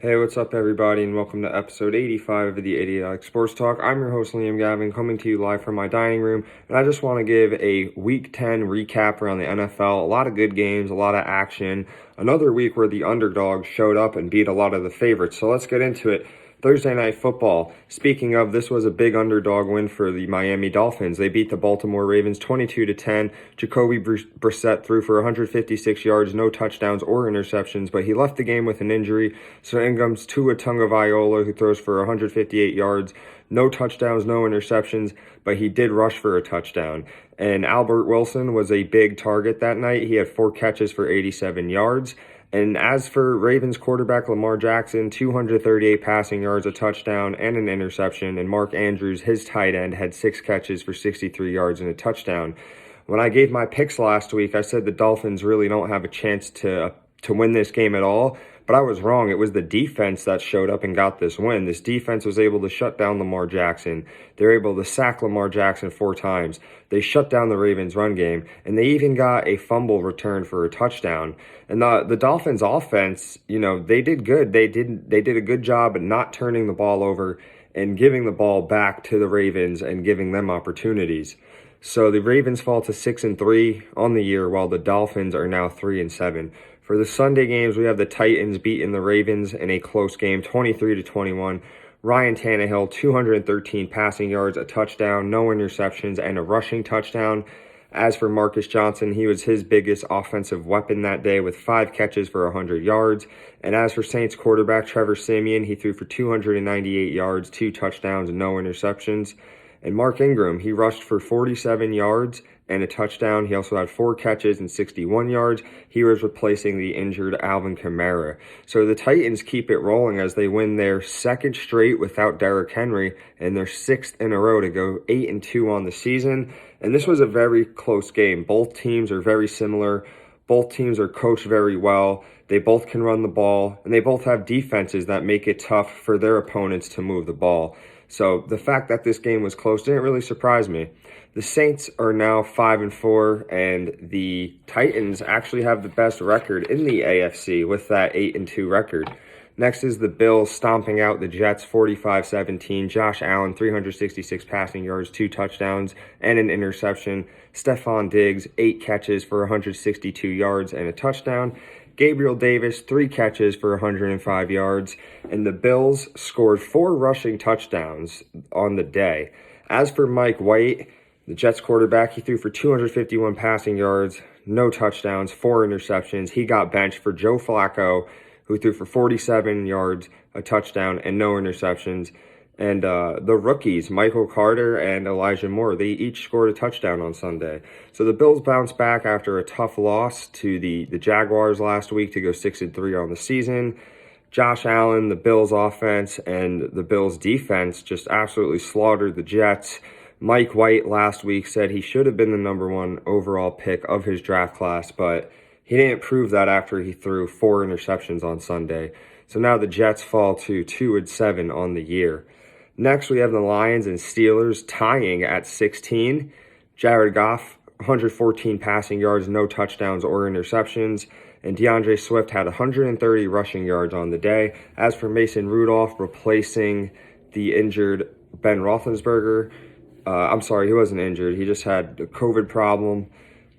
Hey, what's up, everybody, and welcome to episode 85 of the Idiotic Sports Talk. I'm your host, Liam Gavin, coming to you live from my dining room, and I just want to give a Week 10 recap around the NFL. A lot of good games, a lot of action. Another week where the underdogs showed up and beat a lot of the favorites, so let's get into it. Thursday Night Football. Speaking of, this was a big underdog win for the Miami Dolphins. They beat the Baltimore Ravens 22-10. Jacoby Brissett threw for 156 yards, no touchdowns or interceptions, but he left the game with an injury. So in comes Tua Tagovailoa, who throws for 158 yards, no touchdowns, no interceptions, but he did rush for a touchdown. And Albert Wilson was a big target that night. He had 4 catches for 87 yards. And as for Ravens quarterback Lamar Jackson, 238 passing yards, a touchdown, and an interception. And Mark Andrews, his tight end, had 6 catches for 63 yards and a touchdown. When I gave my picks last week, I said the Dolphins really don't have a chance to win this game at all. But I was wrong. It was the defense that showed up and got this win. This defense was able to shut down Lamar Jackson. They were able to sack Lamar Jackson 4 times. They shut down the Ravens' run game, and they even got a fumble return for a touchdown. And the Dolphins' offense, they did good. They did a good job at not turning the ball over and giving the ball back to the Ravens and giving them opportunities. So the Ravens fall to 6-3 on the year, while the Dolphins are now 3-7. For the Sunday games, we have the Titans beating the Ravens in a close game, 23-21. Ryan Tannehill, 213 passing yards, a touchdown, no interceptions, and a rushing touchdown. As for Marcus Johnson, he was his biggest offensive weapon that day with 5 catches for 100 yards. And as for Saints quarterback Trevor Siemian, he threw for 298 yards, 2 touchdowns, and no interceptions. And Mark Ingram, he rushed for 47 yards and a touchdown. He also had 4 catches and 61 yards. He was replacing the injured Alvin Kamara. So the Titans keep it rolling as they win their 2nd straight without Derrick Henry and their 6th in a row to go 8-2 on the season. And this was a very close game. Both teams are very similar. Both teams are coached very well. They both can run the ball, and they both have defenses that make it tough for their opponents to move the ball. So the fact that this game was close didn't really surprise me. The Saints are now 5-4, and the Titans actually have the best record in the AFC with that 8-2 record. Next is the Bills stomping out the Jets 45-17. Josh Allen, 366 passing yards, 2 touchdowns, and an interception. Stephon Diggs, 8 catches for 162 yards and a touchdown. Gabriel Davis, 3 catches for 105 yards. And the Bills scored 4 rushing touchdowns on the day. As for Mike White, the Jets quarterback, he threw for 251 passing yards, no touchdowns, 4 interceptions. He got benched for Joe Flacco, who threw for 47 yards, a touchdown, and no interceptions. And the rookies, Michael Carter and Elijah Moore, they each scored a touchdown on Sunday. So the Bills bounced back after a tough loss to the Jaguars last week to go 6-3 on the season. Josh Allen, the Bills offense, and the Bills defense just absolutely slaughtered the Jets. Mike White last week said he should have been the number 1 overall pick of his draft class, but he didn't prove that after he threw 4 interceptions on Sunday. So now the Jets fall to 2-7 on the year. Next, we have the Lions and Steelers tying at 16. Jared Goff, 114 passing yards, no touchdowns or interceptions. And DeAndre Swift had 130 rushing yards on the day. As for Mason Rudolph replacing the injured Ben Roethlisberger, he wasn't injured. He just had a COVID problem.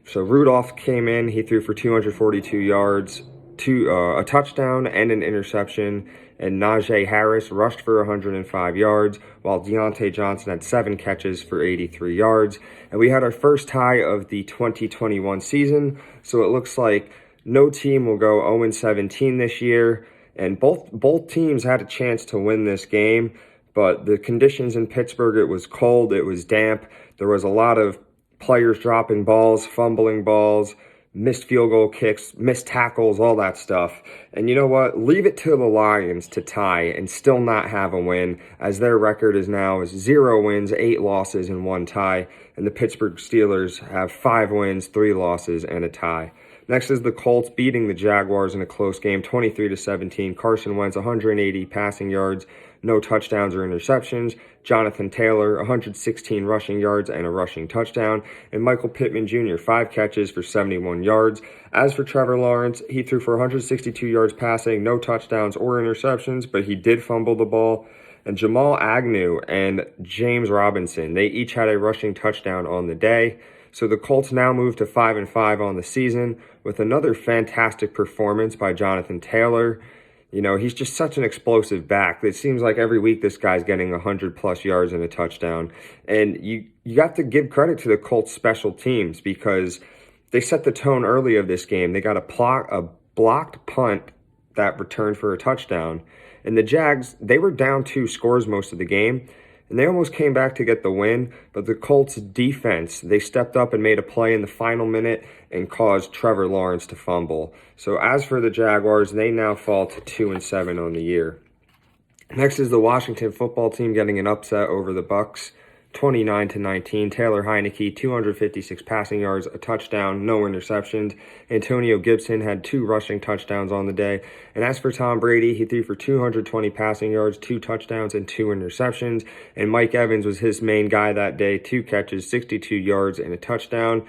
So Rudolph came in. He threw for 242 yards, a touchdown and an interception. And Najee Harris rushed for 105 yards, while Deontay Johnson had 7 catches for 83 yards. And we had our first tie of the 2021 season, so it looks like no team will go 0-17 this year. And both teams had a chance to win this game, but the conditions in Pittsburgh, it was cold, it was damp. There was a lot of players dropping balls, fumbling balls, missed field goal kicks, missed tackles, all that stuff. And you know what? Leave it to the Lions to tie and still not have a win, as their record is now 0 wins, 8 losses, and 1 tie. And the Pittsburgh Steelers have 5 wins, 3 losses, and a tie. Next is the Colts beating the Jaguars in a close game, 23-17. Carson Wentz, 180 passing yards, no touchdowns or interceptions. Jonathan Taylor, 116 rushing yards and a rushing touchdown. And Michael Pittman Jr., 5 catches for 71 yards. As for Trevor Lawrence, he threw for 162 yards passing, no touchdowns or interceptions, but he did fumble the ball. And Jamal Agnew and James Robinson, they each had a rushing touchdown on the day. So the Colts now move to 5-5 on the season with another fantastic performance by Jonathan Taylor. You know, he's just such an explosive back. It seems like every week this guy's getting 100-plus yards and a touchdown. And you got to give credit to the Colts special teams because they set the tone early of this game. They got a blocked punt that returned for a touchdown. And the Jags, they were down 2 scores most of the game, and they almost came back to get the win. But the Colts defense, they stepped up and made a play in the final minute and caused Trevor Lawrence to fumble. So as for the Jaguars, they now fall to 2-7 on the year. Next is the Washington football team getting an upset over the Bucs. 29-19. Taylor Heineke, 256 passing yards, a touchdown, no interceptions. Antonio Gibson had 2 rushing touchdowns on the day. And as for Tom Brady, he threw for 220 passing yards, 2 touchdowns, and 2 interceptions. And Mike Evans was his main guy that day, 2 catches, 62 yards, and a touchdown.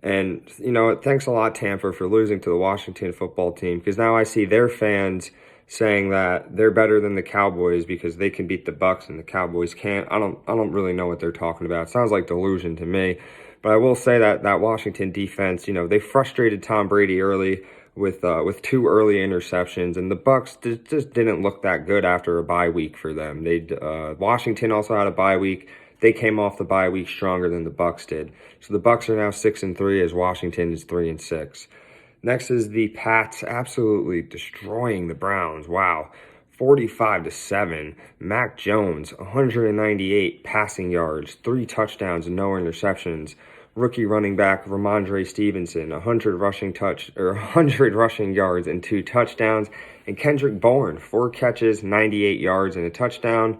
And, you know, thanks a lot, Tampa, for losing to the Washington football team, because now I see their fans saying that they're better than the Cowboys because they can beat the Bucs and the Cowboys can't. I don't really know what they're talking about. It sounds like delusion to me. But I will say that Washington defense, you know, they frustrated Tom Brady early with 2 early interceptions, and the Bucs just didn't look that good after a bye week for them. Washington also had a bye week. They came off the bye week stronger than the Bucs did. So the Bucs are now 6-3 as Washington is 3-6. Next is the Pats absolutely destroying the Browns. Wow. 45-7. Mac Jones, 198 passing yards, 3 touchdowns and no interceptions. Rookie running back Ramondre Stevenson, 100 rushing yards and 2 touchdowns. And Kendrick Bourne, 4 catches, 98 yards and a touchdown.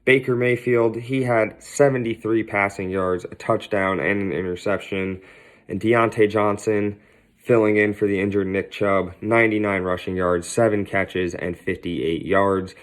Baker Mayfield, he had 73 passing yards, a touchdown and an interception. And Deontay Johnson, filling in for the injured Nick Chubb, 99 rushing yards, 7 catches, and 58 yards.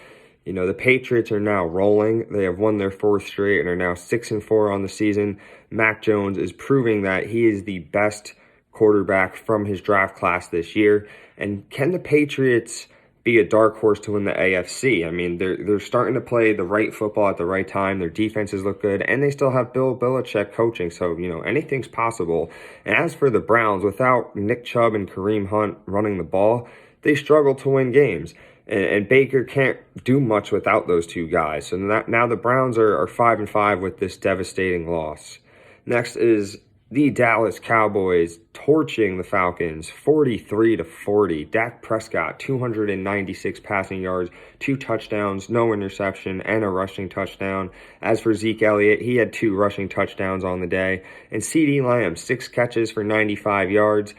You know, the Patriots are now rolling. They have won their 4th straight and are now 6-4 on the season. Mac Jones is proving that he is the best quarterback from his draft class this year. And can the Patriots be a dark horse to win the AFC? I mean, they're starting to play the right football at the right time. Their defenses look good, and they still have Bill Belichick coaching. So, you know, anything's possible. And as for the Browns, without Nick Chubb and Kareem Hunt running the ball, they struggle to win games. And Baker can't do much without those 2 guys. So now the Browns are 5-5 with this devastating loss. Next is the Dallas Cowboys torching the Falcons 43-40. Dak Prescott, 296 passing yards, 2 touchdowns, no interception, and a rushing touchdown. As for Zeke Elliott, he had 2 rushing touchdowns on the day. And CeeDee Lamb, 6 catches for 95 yards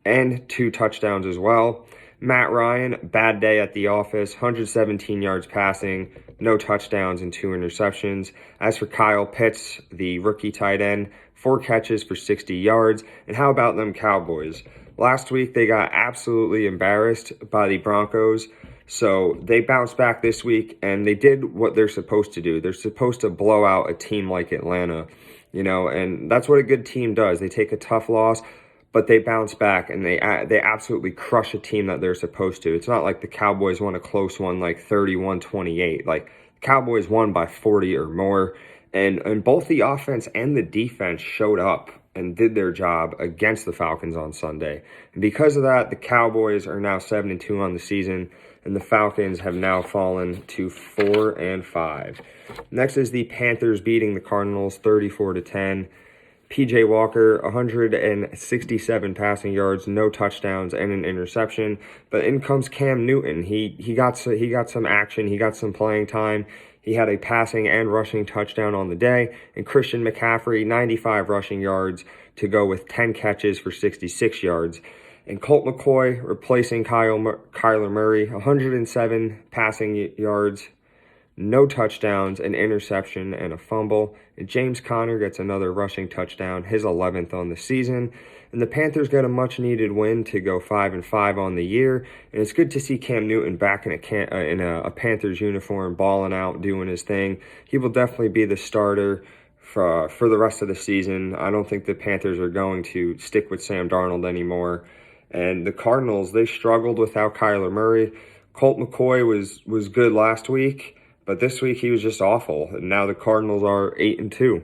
and 2 touchdowns as well. Matt Ryan, bad day at the office, 117 yards passing, no touchdowns and 2 interceptions. As for Kyle Pitts, the rookie tight end, 4 catches for 60 yards. And how about them Cowboys? Last week, they got absolutely embarrassed by the Broncos. So they bounced back this week, and they did what they're supposed to do. They're supposed to blow out a team like Atlanta, you know, and that's what a good team does. They take a tough loss, but they bounce back, and they absolutely crush a team that they're supposed to. It's not like the Cowboys won a close one like 31-28. Like, the Cowboys won by 40 or more. And both the offense and the defense showed up and did their job against the Falcons on Sunday. And because of that, the Cowboys are now 7-2 on the season, and the Falcons have now fallen to 4-5. Next is the Panthers beating the Cardinals 34-10. P.J. Walker, 167 passing yards, no touchdowns, and an interception. But in comes Cam Newton. He got some action. He got some playing time. He had a passing and rushing touchdown on the day. And Christian McCaffrey, 95 rushing yards to go with 10 catches for 66 yards. And Colt McCoy replacing Kyler Murray, 107 passing yards no touchdowns, an interception, and a fumble. And James Conner gets another rushing touchdown, his 11th on the season. And the Panthers get a much-needed win to go 5-5 on the year. And it's good to see Cam Newton back in a Panthers uniform, balling out, doing his thing. He will definitely be the starter for the rest of the season. I don't think the Panthers are going to stick with Sam Darnold anymore. And the Cardinals, they struggled without Kyler Murray. Colt McCoy was good last week, but this week he was just awful. And now the Cardinals are 8-2.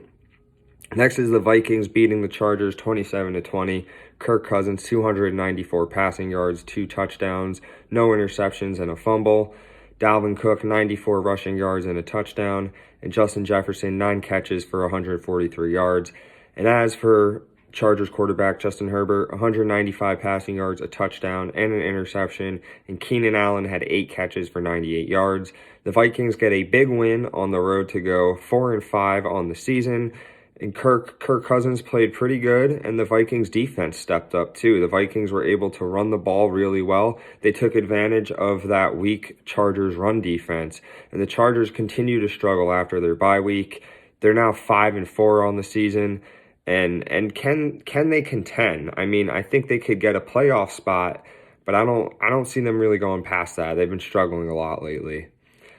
Next is the Vikings beating the Chargers 27-20. Kirk Cousins, 294 passing yards, 2 touchdowns, no interceptions, and a fumble. Dalvin Cook, 94 rushing yards and a touchdown. And Justin Jefferson, 9 catches for 143 yards. And as for Chargers quarterback Justin Herbert, 195 passing yards, a touchdown, and an interception. And Keenan Allen had 8 catches for 98 yards. The Vikings get a big win on the road to go 4-5 on the season. And Kirk Cousins played pretty good, and the Vikings defense stepped up too. The Vikings were able to run the ball really well. They took advantage of that weak Chargers run defense. And the Chargers continue to struggle after their bye week. They're now 5-4 on the season. And can they contend? I mean, I think they could get a playoff spot, but I don't see them really going past that. They've been struggling a lot lately.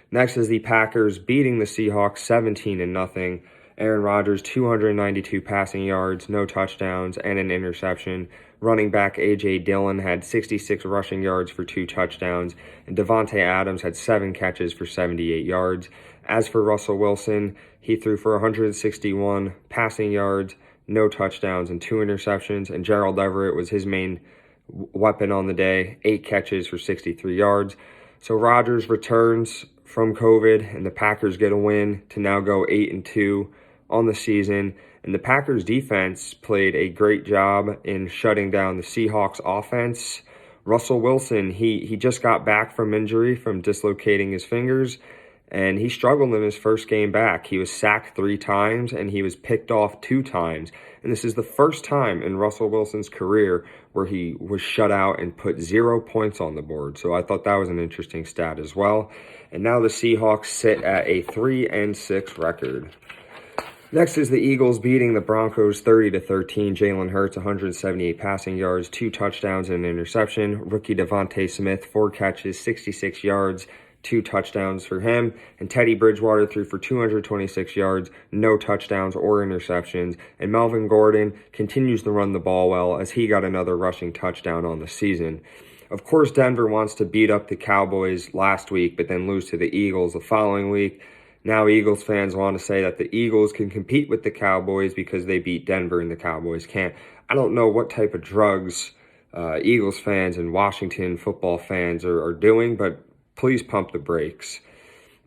Next is the Packers beating the Seahawks 17-0. Aaron Rodgers, 292 passing yards, no touchdowns, and an interception. Running back A.J. Dillon had 66 rushing yards for 2 touchdowns, and Devontae Adams had 7 catches for 78 yards. As for Russell Wilson, he threw for 161 passing yards, no touchdowns, and 2 interceptions, and Gerald Everett was his main weapon on the day, 8 catches for 63 yards. So Rodgers returns from COVID, and the Packers get a win to now go 8-2 on the season. And the Packers defense played a great job in shutting down the Seahawks offense. Russell Wilson, he just got back from injury from dislocating his fingers, and he struggled in his first game back. He was sacked 3 times, and he was picked off 2 times. And this is the first time in Russell Wilson's career where he was shut out and put 0 points on the board. So I thought that was an interesting stat as well. And now the Seahawks sit at a 3-6 record. Next is the Eagles beating the Broncos 30-13. Jalen Hurts, 178 passing yards, 2 touchdowns and an interception. Rookie Devontae Smith, 4 catches, 66 yards, 2 touchdowns for him. And Teddy Bridgewater threw for 226 yards, no touchdowns or interceptions. And Melvin Gordon continues to run the ball well as he got another rushing touchdown on the season. Of course, Denver wants to beat up the Cowboys last week, but then lose to the Eagles the following week. Now Eagles fans want to say that the Eagles can compete with the Cowboys because they beat Denver and the Cowboys can't. I don't know what type of drugs Eagles fans and Washington football fans are doing, but please pump the brakes.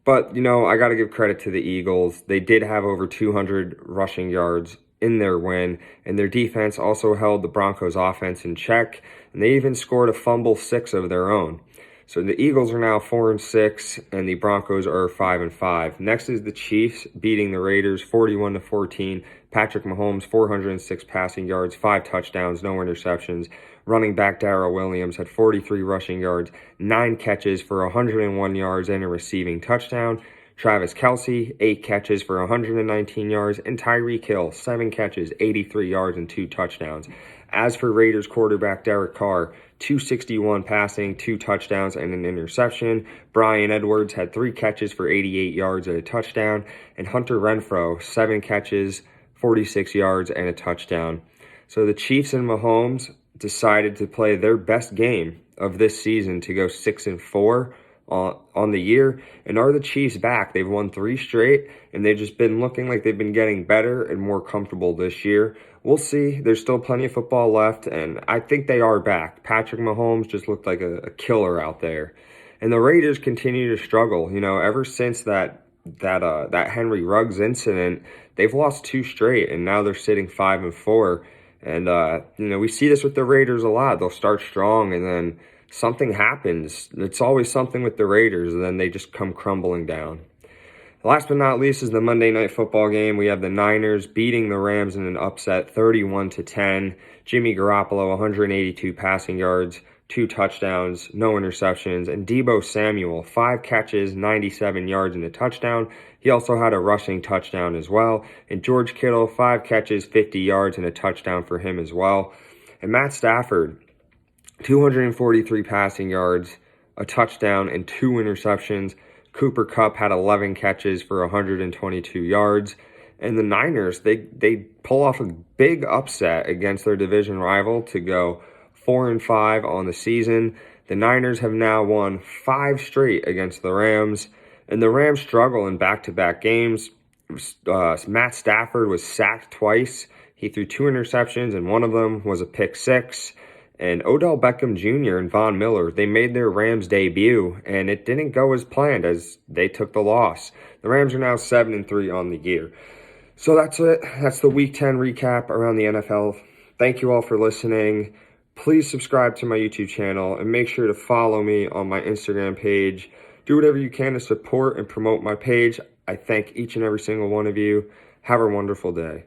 But, I got to give credit to the Eagles. They did have over 200 rushing yards in their win, and their defense also held the Broncos offense in check, and they even scored a fumble 6 of their own. So the Eagles are now 4-6, and the Broncos are 5-5. Next is the Chiefs beating the Raiders 41-14. Patrick Mahomes, 406 passing yards, 5 touchdowns, no interceptions. Running back Darrell Williams had 43 rushing yards, 9 catches for 101 yards, and a receiving touchdown. Travis Kelce, 8 catches for 119 yards, and Tyreek Hill, 7 catches, 83 yards, and 2 touchdowns. As for Raiders quarterback Derek Carr, 261 passing, 2 touchdowns, and an interception. Bryan Edwards had 3 catches for 88 yards and a touchdown. And Hunter Renfrow, 7 catches, 46 yards, and a touchdown. So the Chiefs and Mahomes decided to play their best game of this season to go 6-4 on the year. And are the Chiefs back? They've won 3 straight, and they've just been looking like they've been getting better and more comfortable this year. We'll see. There's still plenty of football left, and I think they are back. Patrick Mahomes just looked like a killer out there. And the Raiders continue to struggle. Ever since that Henry Ruggs incident, they've lost 2 straight, and now they're sitting 5-4. And, we see this with the Raiders a lot. They'll start strong, and then something happens. It's always something with the Raiders, and then they just come crumbling down. Last but not least is the Monday Night Football game. We have the Niners beating the Rams in an upset 31-10. Jimmy Garoppolo, 182 passing yards, 2 touchdowns, no interceptions. And Deebo Samuel, 5 catches, 97 yards and a touchdown. He also had a rushing touchdown as well. And George Kittle, 5 catches, 50 yards and a touchdown for him as well. And Matt Stafford, 243 passing yards, a touchdown, and 2 interceptions. Cooper Kupp had 11 catches for 122 yards. And the Niners, they pull off a big upset against their division rival to go 4-5 on the season. The Niners have now won 5 straight against the Rams. And the Rams struggle in back-to-back games. Matt Stafford was sacked twice. He threw 2 interceptions, and one of them was a pick six. And Odell Beckham Jr. and Von Miller, they made their Rams debut, and it didn't go as planned as they took the loss. The Rams are now 7-3 on the year. So that's it. That's the Week 10 recap around the NFL. Thank you all for listening. Please subscribe to my YouTube channel, and make sure to follow me on my Instagram page. Do whatever you can to support and promote my page. I thank each and every single one of you. Have a wonderful day.